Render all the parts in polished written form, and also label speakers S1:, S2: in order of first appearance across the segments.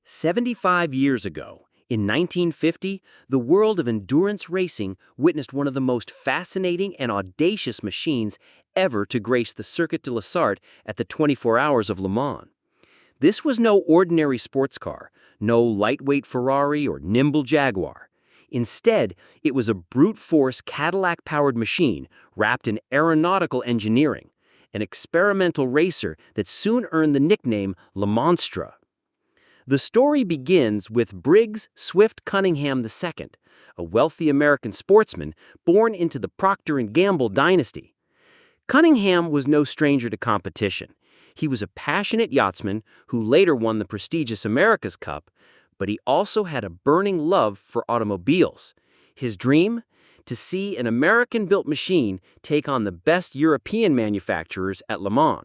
S1: 75 years ago, in 1950, the world of endurance racing witnessed one of the most fascinating and audacious machines ever to grace the Circuit de la Sarthe at the 24 Hours of Le Mans. This was no ordinary sports car, no lightweight Ferrari or nimble Jaguar. Instead, it was a brute-force Cadillac-powered machine wrapped in aeronautical engineering, an experimental racer that soon earned the nickname Le Monstre. The story begins with Briggs Swift Cunningham II, a wealthy American sportsman born into the Procter Gamble dynasty. Cunningham was no stranger to competition. He was a passionate yachtsman who later won the prestigious America's Cup, but he also had a burning love for automobiles. His dream? To see an American-built machine take on the best European manufacturers at Le Mans.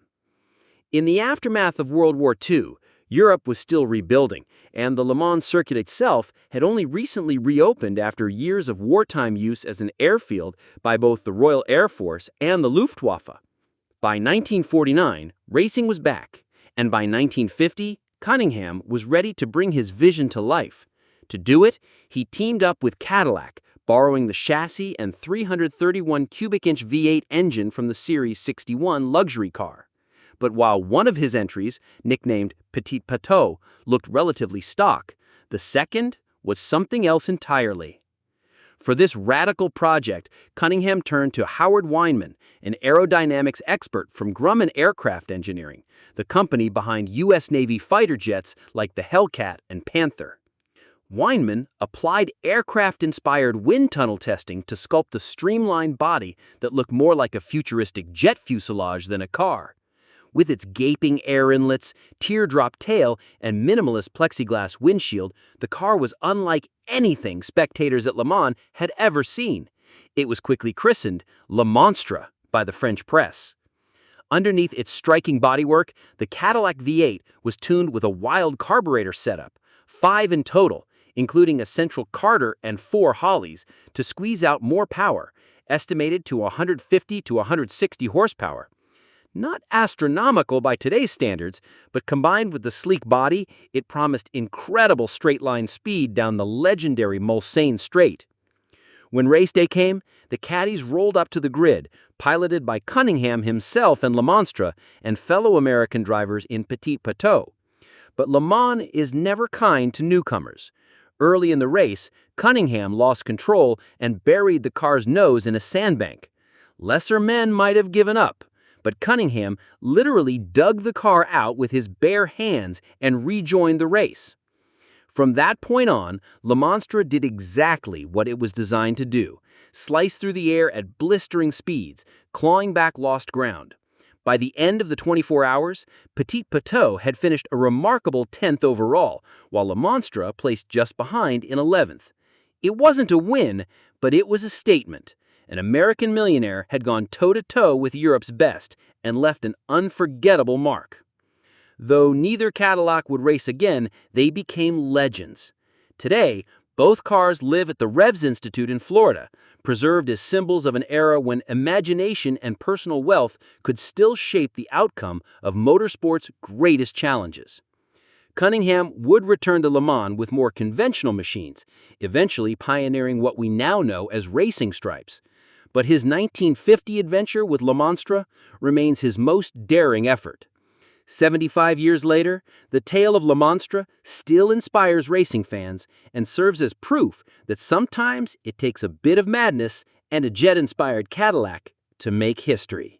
S1: In the aftermath of World War II, Europe was still rebuilding, and the Le Mans circuit itself had only recently reopened after years of wartime use as an airfield by both the Royal Air Force and the Luftwaffe. By 1949, racing was back, and by 1950, Cunningham was ready to bring his vision to life. To do it, he teamed up with Cadillac, borrowing the chassis and 331 cubic-inch V8 engine from the Series 61 luxury car. But while one of his entries, nicknamed Petit Pateau, looked relatively stock, the second was something else entirely. For this radical project, Cunningham turned to Howard Weinman, an aerodynamics expert from Grumman Aircraft Engineering, the company behind U.S. Navy fighter jets like the Hellcat and Panther. Weinman applied aircraft-inspired wind tunnel testing to sculpt a streamlined body that looked more like a futuristic jet fuselage than a car. With its gaping air inlets, teardrop tail, and minimalist plexiglass windshield, the car was unlike anything spectators at Le Mans had ever seen. It was quickly christened Le Monstre by the French press. Underneath its striking bodywork, the Cadillac V8 was tuned with a wild carburetor setup, 5 in total, including a central carter and 4 Hollies, to squeeze out more power, estimated to 150 to 160 horsepower. Not astronomical by today's standards, but combined with the sleek body, it promised incredible straight-line speed down the legendary Mulsanne Straight. When race day came, the caddies rolled up to the grid, piloted by Cunningham himself in Le Monstre and fellow American drivers in Petit Pateau. But Le Mans is never kind to newcomers. Early in the race, Cunningham lost control and buried the car's nose in a sandbank. Lesser men might have given up, but Cunningham literally dug the car out with his bare hands and rejoined the race. From that point on, Le Monstre did exactly what it was designed to do, slice through the air at blistering speeds, clawing back lost ground. By the end of the 24 hours, Petit Pateau had finished a remarkable 10th overall, while Le Monstre placed just behind in 11th. It wasn't a win, but it was a statement. An American millionaire had gone toe-to-toe with Europe's best and left an unforgettable mark. Though neither Cadillac would race again, they became legends. Today, both cars live at the Revs Institute in Florida, preserved as symbols of an era when imagination and personal wealth could still shape the outcome of motorsport's greatest challenges. Cunningham would return to Le Mans with more conventional machines, eventually pioneering what we now know as racing stripes. But his 1950 adventure with Le Monstre remains his most daring effort. 75 years later, the tale of Le Monstre still inspires racing fans and serves as proof that sometimes it takes a bit of madness and a jet-inspired Cadillac to make history.